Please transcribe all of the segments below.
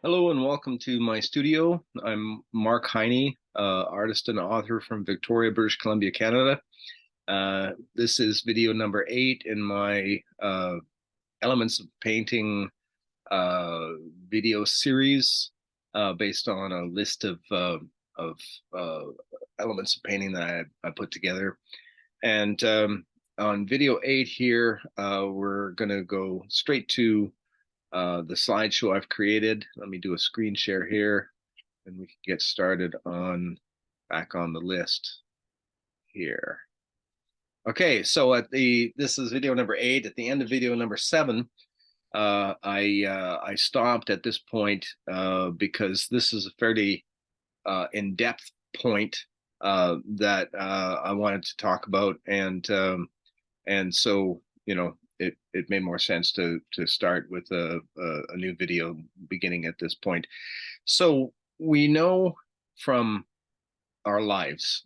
Hello and welcome to my studio. I'm Mark Heine, artist and author from Victoria, British Columbia, Canada. This is video number 8 in my Elements of Painting uh, video series based on a list of uh, elements of painting that I put together. And on video 8 here, we're going to go straight to the slideshow I've created. Let me do a screen share here and we can get started on back on the list here. Okay, so this is video number 8. At the end of video number 7, I stopped at this point because this is a fairly in-depth point that I wanted to talk about, and so it made more sense to start with a new video beginning at this point. So we know from our lives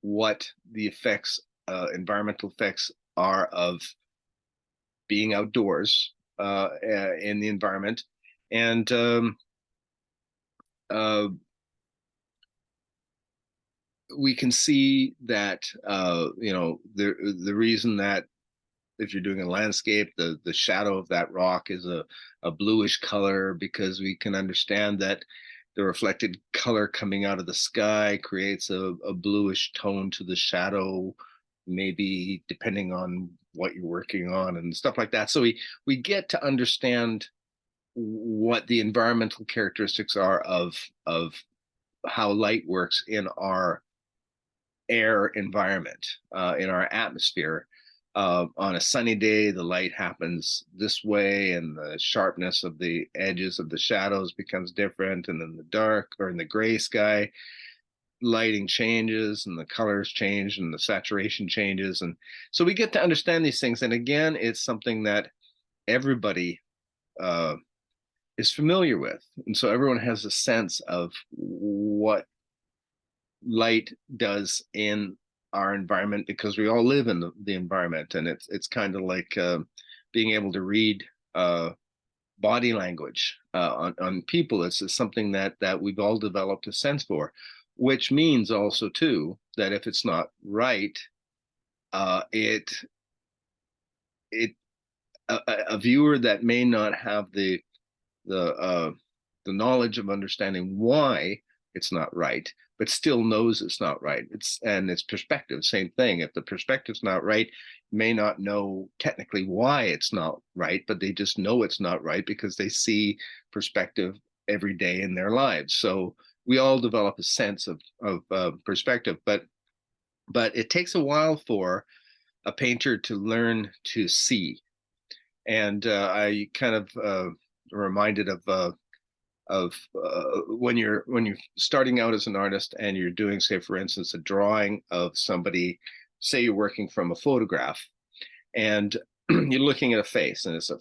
what the effects, environmental effects are of being outdoors in the environment. And uh, we can see that, the reason that if you're doing a landscape, the shadow of that rock is a bluish color because we can understand that the reflected color coming out of the sky creates a bluish tone to the shadow, maybe depending on what you're working on and stuff like that. So we get to understand what the environmental characteristics are of how light works in our air environment, in our atmosphere. On a sunny day, the light happens this way, and the sharpness of the edges of the shadows becomes different. And then the dark or in the gray sky, lighting changes and the colors change and the saturation changes. And so we get to understand these things. And again, it's something that everybody uh, is familiar with. And so everyone has a sense of what light does in our environment because we all live in the environment, and it's kind of like being able to read body language on people. It's something that we've all developed a sense for, which means also too that if it's not right, it it a viewer that may not have the the knowledge of understanding why it's not right, but still knows it's not right. It's perspective, same thing. If the perspective's not right, may not know technically why it's not right, but they just know it's not right because they see perspective every day in their lives. So we all develop a sense of perspective, but it takes a while for a painter to learn to see. And I kind of reminded of when you're starting out as an artist and you're doing, say, for instance, a drawing of somebody. Say you're working from a photograph and you're looking at a face, and it's a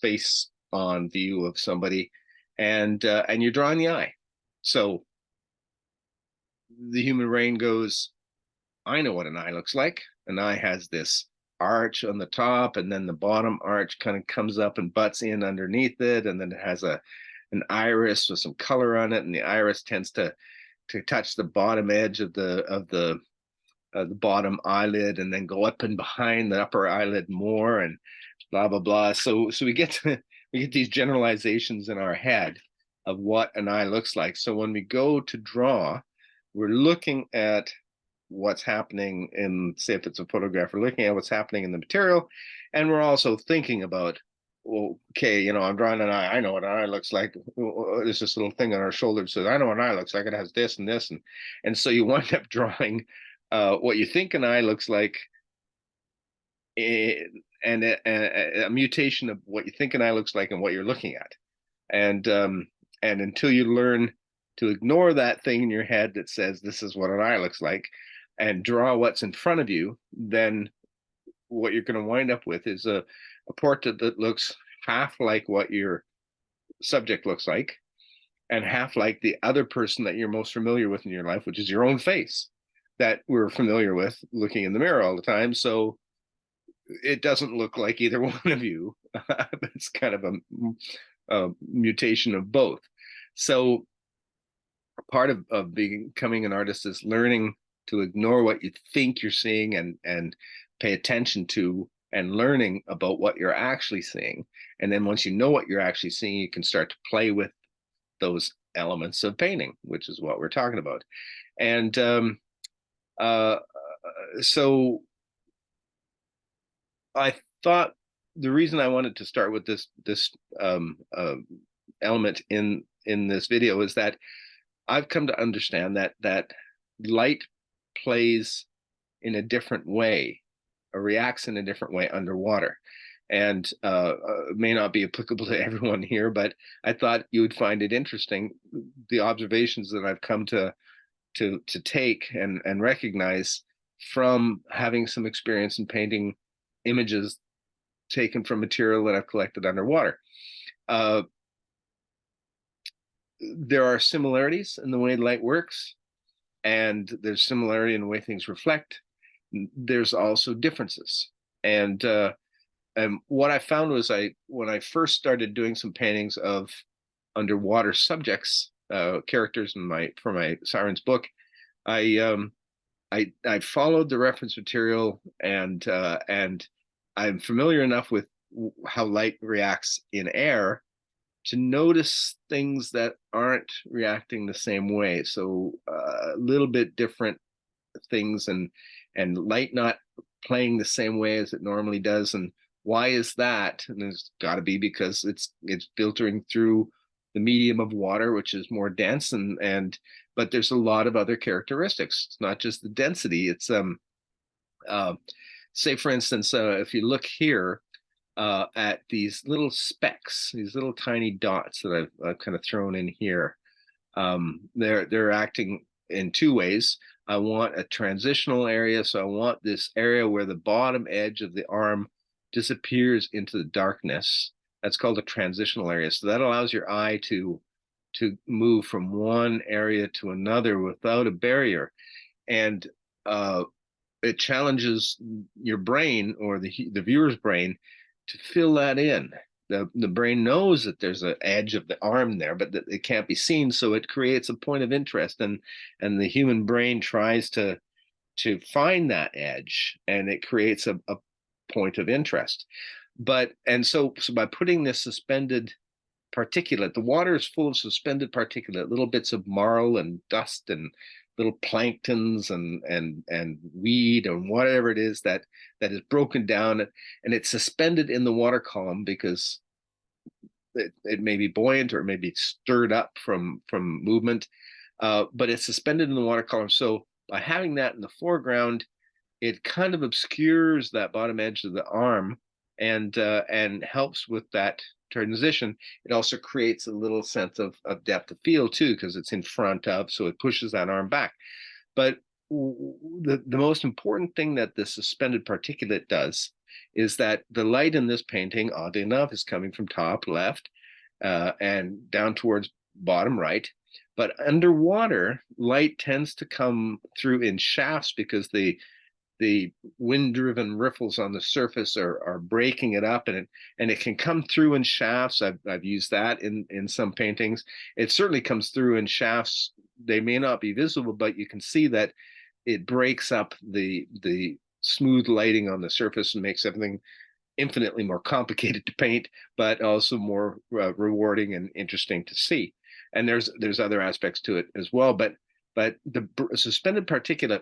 face on view of somebody, and you're drawing the eye. So the human brain goes, I know what an eye looks like. An eye has this arch on the top, and then the bottom arch kind of comes up and butts in underneath it, and then it has a an iris with some color on it, and the iris tends to touch the bottom edge of the bottom eyelid, and then go up and behind the upper eyelid more, and blah blah blah. So we get these generalizations in our head of what an eye looks like. So when we go to draw, we're looking at what's happening in, say, if it's a photograph, we're looking at what's happening in the material, and we're also thinking about, well, okay, I'm drawing an eye. I know what an eye looks like. There's this little thing on our shoulder that says, I know what an eye looks like. It has this and this, and so you wind up drawing what you think an eye looks like, eh, and a mutation of what you think an eye looks like and what you're looking at, and until you learn to ignore that thing in your head that says this is what an eye looks like, and draw what's in front of you, then what you're going to wind up with is a portrait that looks half like what your subject looks like and half like the other person that you're most familiar with in your life, which is your own face that we're familiar with looking in the mirror all the time. So it doesn't look like either one of you. It's kind of a mutation of both. So part of becoming an artist is learning to ignore what you think you're seeing and pay attention to and learning about what you're actually seeing. And then once you know what you're actually seeing, you can start to play with those elements of painting, which is what we're talking about. And uh, so I thought the reason I wanted to start with this element in this video is that I've come to understand that light plays in a different way, or reacts in a different way underwater. And may not be applicable to everyone here, but I thought you would find it interesting, the observations that I've come to take and recognize from having some experience in painting images taken from material that I've collected underwater. Uh, there are similarities in the way light works, and there's similarity in the way things reflect. There's also differences. And what I found was when I first started doing some paintings of underwater subjects, characters in for my Sirens book, I I followed the reference material and I'm familiar enough with how light reacts in air to notice things that aren't reacting the same way. So a little bit different things and light not playing the same way as it normally does. And why is that? And there's got to be because it's filtering through the medium of water, which is more dense, and but there's a lot of other characteristics. It's not just the density. It's uh, say for instance, if you look here at these little specks, these little tiny dots that I've kind of thrown in here. They're acting in two ways. I want a transitional area, so I want this area where the bottom edge of the arm disappears into the darkness. That's called a transitional area. So that allows your eye to move from one area to another without a barrier, and uh, it challenges your brain or the viewer's brain to fill that in. The brain knows that there's an edge of the arm there, but that it can't be seen, so it creates a point of interest, and the human brain tries to find that edge, and it creates a point of interest. But and so by putting this suspended particulate. The water is full of suspended particulate, little bits of marl and dust and little planktons and weed and whatever it is that is broken down, and it's suspended in the water column because it may be buoyant or it may be stirred up from movement, but it's suspended in the water column. So by having that in the foreground, it kind of obscures that bottom edge of the arm and helps with that transition. It also creates a little sense of depth of field too, because it's in front of, so it pushes that arm back. But the most important thing that the suspended particulate does is that the light in this painting, oddly enough, is coming from top left and down towards bottom right. But underwater, light tends to come through in shafts because the wind-driven riffles on the surface are breaking it up, and it can come through in shafts. I've used that in some paintings. It certainly comes through in shafts. They may not be visible, but you can see that it breaks up the smooth lighting on the surface and makes everything infinitely more complicated to paint, but also more rewarding and interesting to see. And there's other aspects to it as well. But the suspended particulate,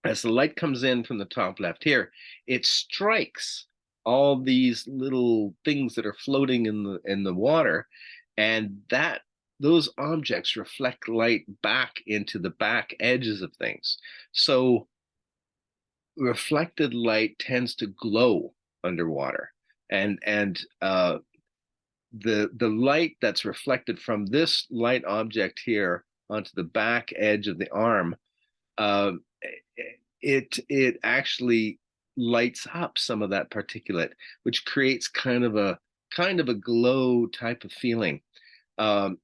as the light comes in from the top left here, it strikes all these little things that are floating in the water, and those objects reflect light back into the back edges of things. So reflected light tends to glow underwater, and the light that's reflected from this light object here onto the back edge of the arm, uh, it actually lights up some of that particulate, which creates kind of a glow type of feeling. Um,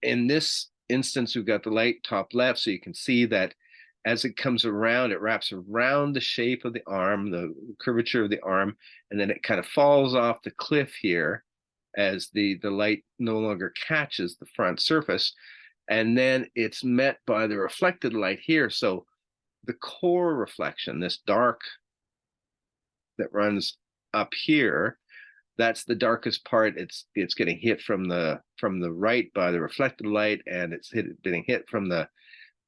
in this instance, we've got the light top left, so you can see that as it comes around, it wraps around the shape of the arm, the curvature of the arm, and then it kind of falls off the cliff here as the light no longer catches the front surface, and then it's met by the reflected light here. So the core reflection, this dark that runs up here, that's the darkest part. It's getting hit from the right by the reflected light, and it's getting hit from the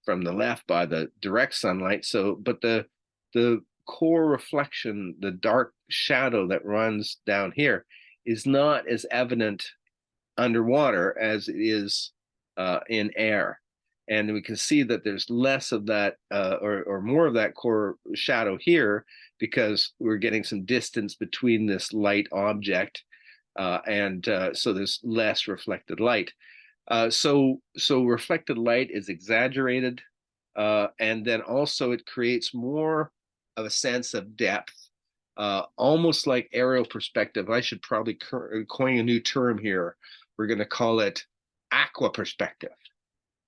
left by the direct sunlight. So, but the core reflection, the dark shadow that runs down here, is not as evident underwater as it is in air. And we can see that there's less of that or more of that core shadow here because we're getting some distance between this light object, and so there's less reflected light. So reflected light is exaggerated, and then also it creates more of a sense of depth, almost like aerial perspective. I should probably coin a new term here. We're going to call it aqua perspective.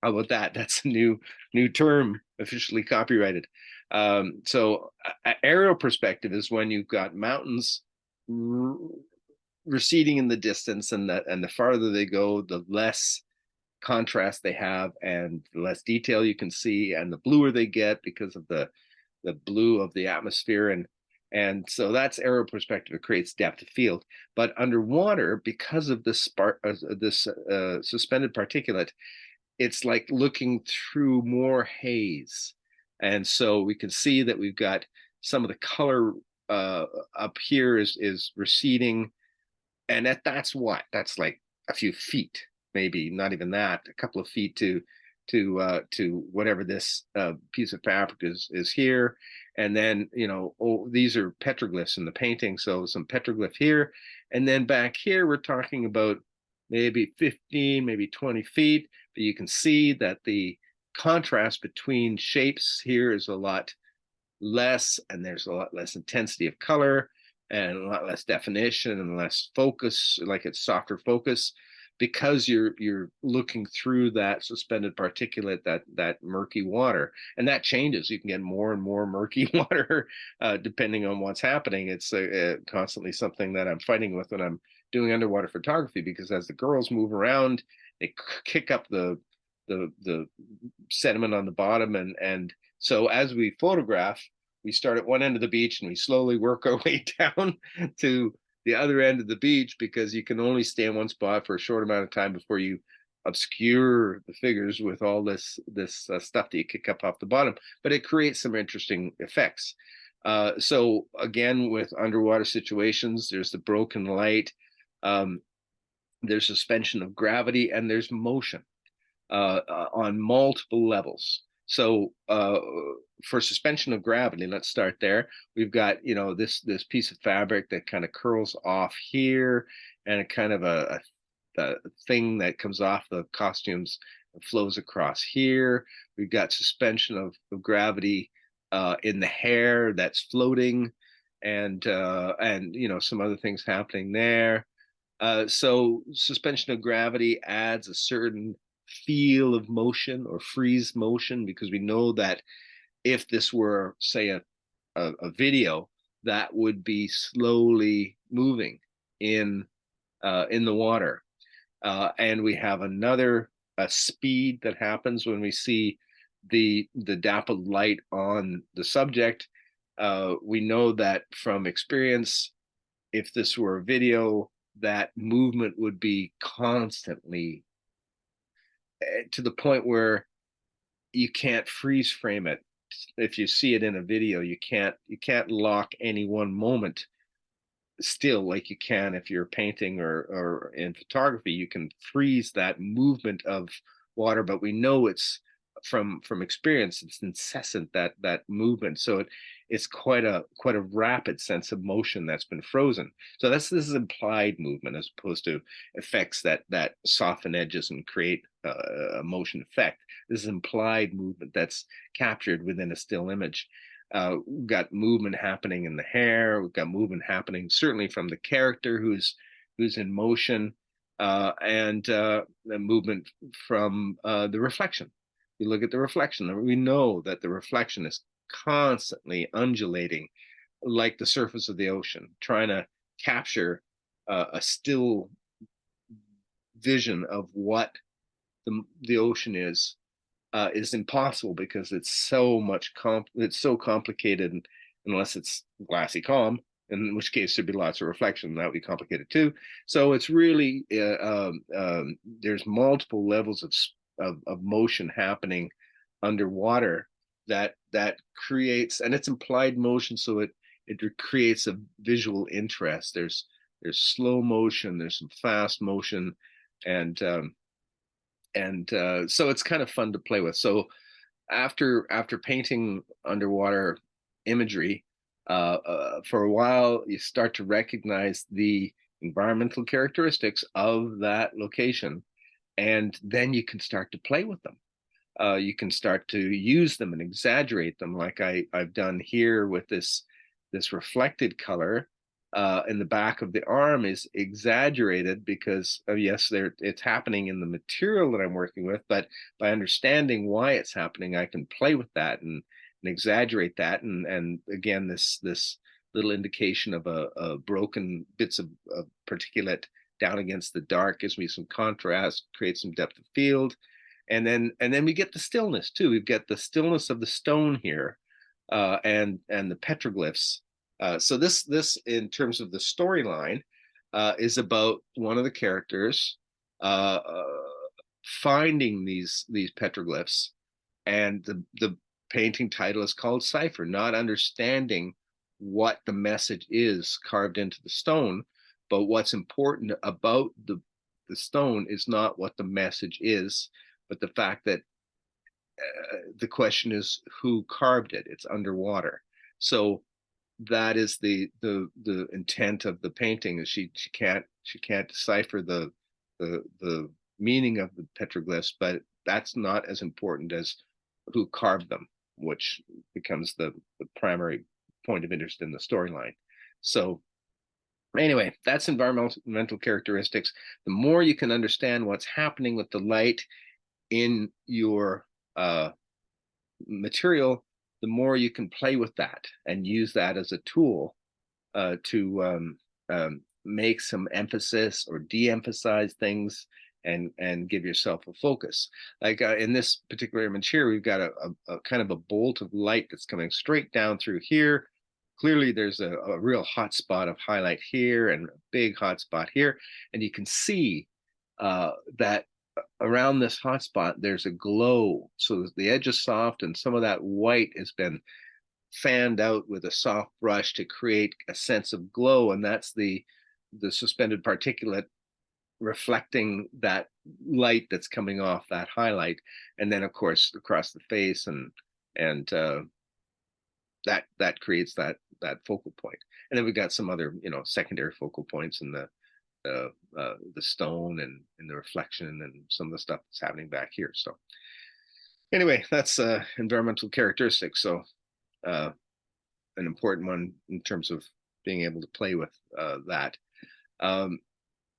How about that? That's a new term, officially copyrighted. So aerial perspective is when you've got mountains receding in the distance, and the farther they go, the less contrast they have, and the less detail you can see, and the bluer they get because of the blue of the atmosphere, and so that's aerial perspective. It creates depth of field. But underwater, because of this suspended particulate, it's like looking through more haze. And so we can see that we've got some of the color up here is receding. And that's like a few feet, maybe not even that, a couple of feet to whatever this piece of fabric is here. And then, these are petroglyphs in the painting. So some petroglyph here. And then back here, we're talking about maybe 15, maybe 20 feet. But you can see that the contrast between shapes here is a lot less, and there's a lot less intensity of color and a lot less definition and less focus, like it's softer focus, because you're looking through that suspended particulate, that murky water. And that changes. You can get more and more murky water depending on what's happening. It's constantly something that I'm fighting with when I'm doing underwater photography, because as the girls move around, they kick up the sediment on the bottom, and so as we photograph, we start at one end of the beach and we slowly work our way down to the other end of the beach, because you can only stay in one spot for a short amount of time before you obscure the figures with all this stuff that you kick up off the bottom. But it creates some interesting effects. So again, with underwater situations, there's the broken light, there's suspension of gravity, and there's motion on multiple levels. So for suspension of gravity, let's start there. We've got this piece of fabric that kind of curls off here, and a kind of a thing that comes off the costumes and flows across here. We've got suspension of gravity in the hair that's floating, and some other things happening there. So suspension of gravity adds a certain feel of motion or freeze motion, because we know that if this were, say, a video, that would be slowly moving in the water. And we have another speed that happens when we see the dappled light on the subject. We know that from experience, if this were a video, that movement would be constantly to the point where you can't freeze frame it. If you see it in a video, you can't lock any one moment still like you can if you're painting or in photography. You can freeze that movement of water, but we know it's from experience, it's incessant, that movement. So it's quite a rapid sense of motion that's been frozen. So this is implied movement as opposed to effects that soften edges and create a motion effect. This is implied movement that's captured within a still image. We've got movement happening in the hair. We've got movement happening certainly from the character who's in motion, and the movement from the reflection. You look at the reflection, and we know that the reflection is constantly undulating like the surface of the ocean, trying to capture a still vision of what the ocean is impossible because it's so much it's so complicated, unless it's glassy calm, in which case there'd be lots of reflection. That would be complicated too. So it's really there's multiple levels of motion happening underwater that creates, and it's implied motion, so it creates a visual interest. There's slow motion, there's some fast motion, and so it's kind of fun to play with. So after painting underwater imagery for a while, you start to recognize the environmental characteristics of that location, and then you can start to play with them. You can start to use them and exaggerate them, like I've done here with this reflected color in the back of the arm is exaggerated because yes, it's happening in the material that I'm working with, but by understanding why it's happening, I can play with that and exaggerate that, and again, this little indication of a broken bits of particulate down against the dark gives me some contrast, creates some depth of field, and then we get the stillness too. We've got the stillness of the stone here, and the petroglyphs. So this in terms of the storyline is about one of the characters finding these petroglyphs, and the painting title is called Cipher, not understanding what the message is carved into the stone, but what's important about the stone is not what the message is, but the fact that the question is who carved it. It's underwater. So that is the intent of the painting, is she can't decipher the meaning of the petroglyphs, but that's not as important as who carved them, which becomes the primary point of interest in the storyline. So anyway, that's environmental characteristics. The more you can understand what's happening with the light in your material, the more you can play with that and use that as a tool to make some emphasis or de-emphasize things and give yourself a focus. Like in this particular image here, we've got a kind of a bolt of light that's coming straight down through here. Clearly, there's a real hot spot of highlight here and a big hot spot here, and you can see that around this hot spot there's a glow, so the edge is soft and some of that white has been fanned out with a soft brush to create a sense of glow, and that's the suspended particulate reflecting that light that's coming off that highlight, and then of course across the face, and that creates that focal point. And then we've got some other secondary focal points in the stone and the reflection and some of the stuff that's happening back here. So anyway, that's environmental characteristics. So an important one in terms of being able to play with that.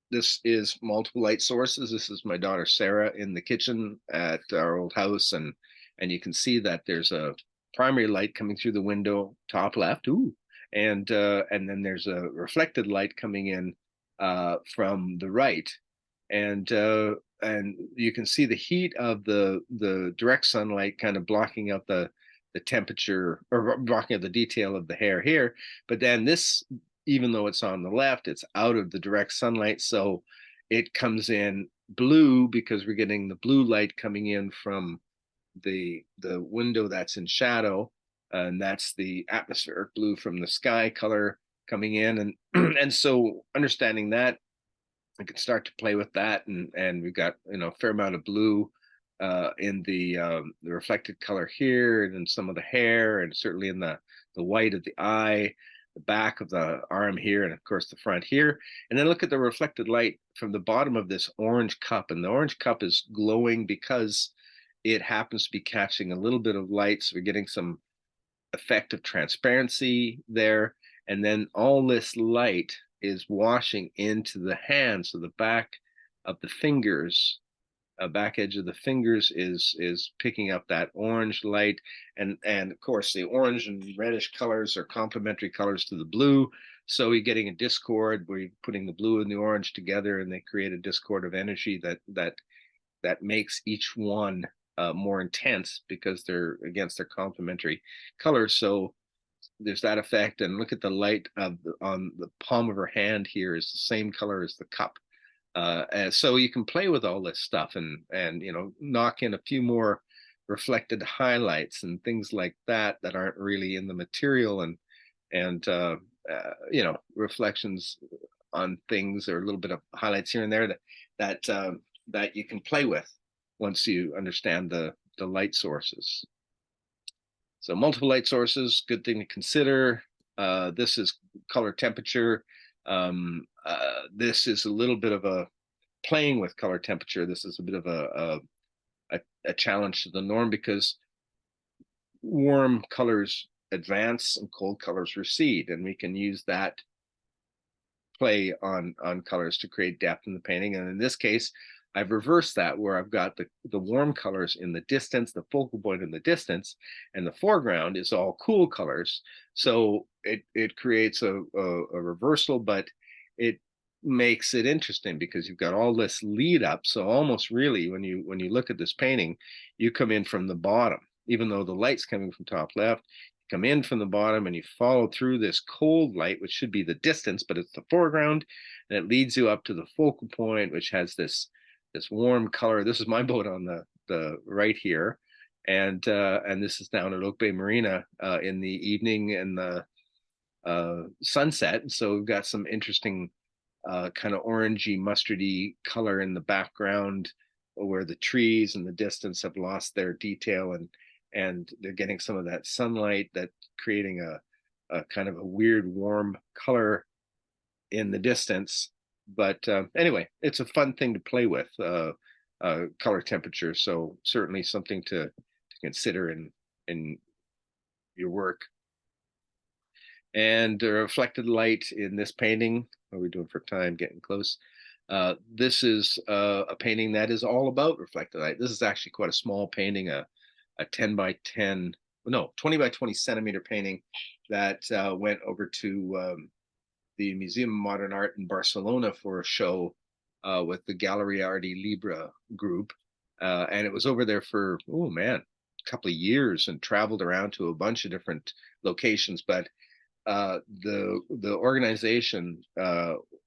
This is multiple light sources. This is my daughter Sarah in the kitchen at our old house, and you can see that there's a primary light coming through the window, top left. Ooh, and then there's a reflected light coming in from the right, and you can see the heat of the direct sunlight kind of blocking out the temperature, or blocking out the detail of the hair here. But then this, even though it's on the left, it's out of the direct sunlight, so it comes in blue because we're getting the blue light coming in from the window that's in shadow, and that's the atmospheric blue from the sky color coming in, and and so understanding that, I can start to play with that, and we've got a fair amount of blue in the reflected color here, and in some of the hair, and certainly in the white of the eye, the back of the arm here, and of course the front here. And then look at the reflected light from the bottom of this orange cup, and the orange cup is glowing because it happens to be catching a little bit of light, so we're getting some effect of transparency there. And then all this light is washing into the hand, so the back of the fingers back edge of the fingers is picking up that orange light, and of course the orange and reddish colors are complementary colors to the blue. So you're getting a discord where you're putting the blue and the orange together, and they create a discord of energy that makes each one more intense because they're against their complementary colors. So there's that effect. And look at the light on the palm of her hand here is the same color as the cup. And so you can play with all this stuff and knock in a few more reflected highlights and things like that that aren't really in the material, and reflections on things or a little bit of highlights here and there that you can play with once you understand the light sources. So multiple light sources, good thing to consider. This is color temperature. This is a little bit of a playing with color temperature. This is a bit of a challenge to the norm because warm colors advance and cold colors recede, and we can use that play on colors to create depth in the painting. And in this case, I've reversed that where I've got the warm colors in the distance, the focal point in the distance, and the foreground is all cool colors. So it creates a reversal, but it makes it interesting because you've got all this lead up. So almost really when you look at this painting, you come in from the bottom, even though the light's coming from top left. Come in from the bottom and you follow through this cold light, which should be the distance, but it's the foreground, and it leads you up to the focal point, which has this warm color. This is my boat on the right here, and this is down at Oak Bay Marina in the evening and the sunset. So we've got some interesting kind of orangey, mustardy color in the background where the trees in the distance have lost their detail, and they're getting some of that sunlight that creating a kind of a weird warm color in the distance. But anyway, it's a fun thing to play with, color temperature. So certainly something to consider in your work. And reflected light in this painting. What are we doing for time? Getting close. This is a painting that is all about reflected light. This is actually quite a small painting, a 10 by 10, no, 20 by 20 centimeter painting that went over to the Museum of Modern Art in Barcelona for a show with the Galleria Arti Libre group. And it was over there for, oh man, a couple of years and traveled around to a bunch of different locations. But the organization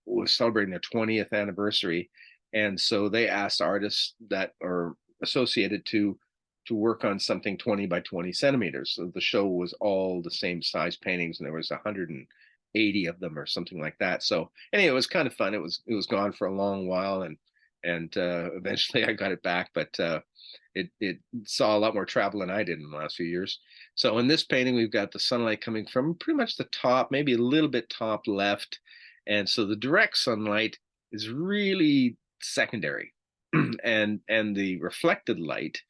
was celebrating their 20th anniversary. And so they asked artists that are associated to work on something 20 by 20 centimeters. So the show was all the same size paintings, and there was 180 of them or something like that. So anyway, it was kind of fun. It was gone for a long while, and eventually I got it back, but it saw a lot more travel than I did in the last few years. So in this painting, we've got the sunlight coming from pretty much the top, maybe a little bit top left. And so the direct sunlight is really secondary. and the reflected light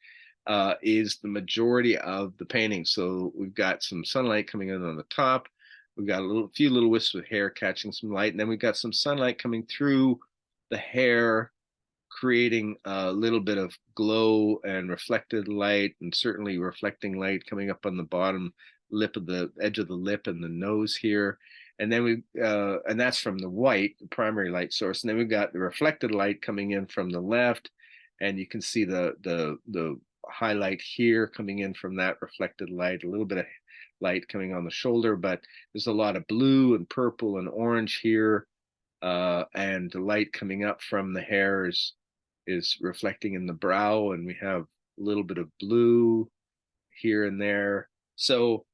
is the majority of the painting. So we've got some sunlight coming in on the top. We've got a few little wisps of hair catching some light. And then we've got some sunlight coming through the hair, creating a little bit of glow and reflected light, and certainly reflecting light coming up on the bottom lip of the edge of the lip and the nose here. And then and that's from the white, the primary light source. And then we've got the reflected light coming in from the left, and you can see the highlight here coming in from that reflected light, a little bit of light coming on the shoulder, but there's a lot of blue and purple and orange here, and the light coming up from the hair is reflecting in the brow, and we have a little bit of blue here and there. So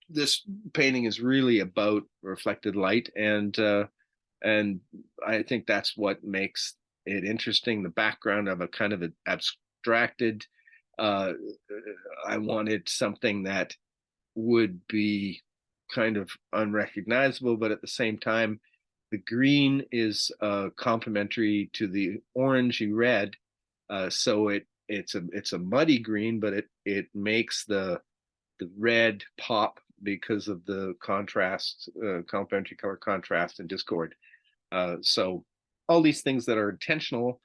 this painting is really about reflected light, and I think that's what makes it interesting. The background of a kind of an abstracted, I wanted something that would be kind of unrecognizable, but at the same time, the green is complementary to the orangey red, so it's a muddy green, but it makes the red pop because of the contrast, complementary color contrast and discord. So all these things that are intentional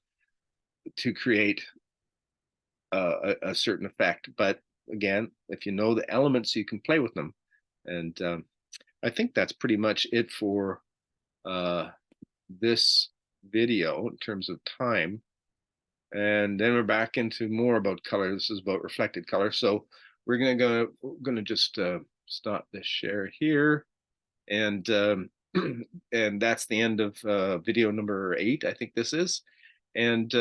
to create a certain effect. But again, if you know the elements, you can play with them. And I think that's pretty much it for uh, this video in terms of time. And then we're back into more about color. This is about reflected color. So we're gonna just stop this share here, and and that's the end of video number 8. I think this is, and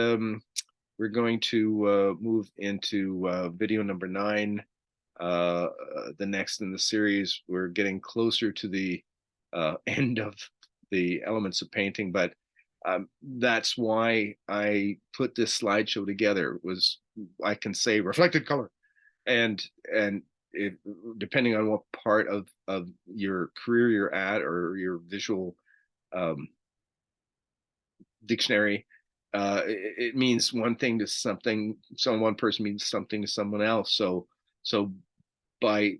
we're going to move into video number 9, the next in the series. We're getting closer to the end of the elements of painting, but that's why I put this slideshow together. Was, I can say, reflected color, and and it, depending on what part of your career you're at, or your visual um, dictionary, it means one thing to something. So one person means something to someone else. So by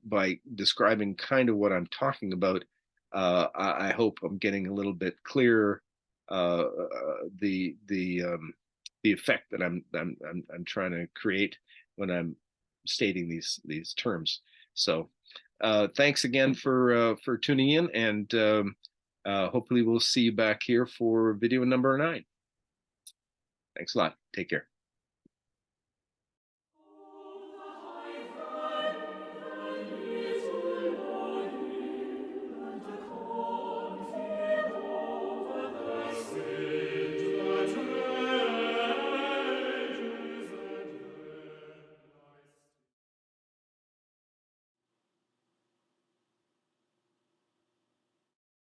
describing kind of what I'm talking about, I hope I'm getting a little bit clearer the effect that I'm trying to create when I'm stating these terms. So thanks again for tuning in, and hopefully we'll see you back here for video number 9. Thanks a lot. Take care.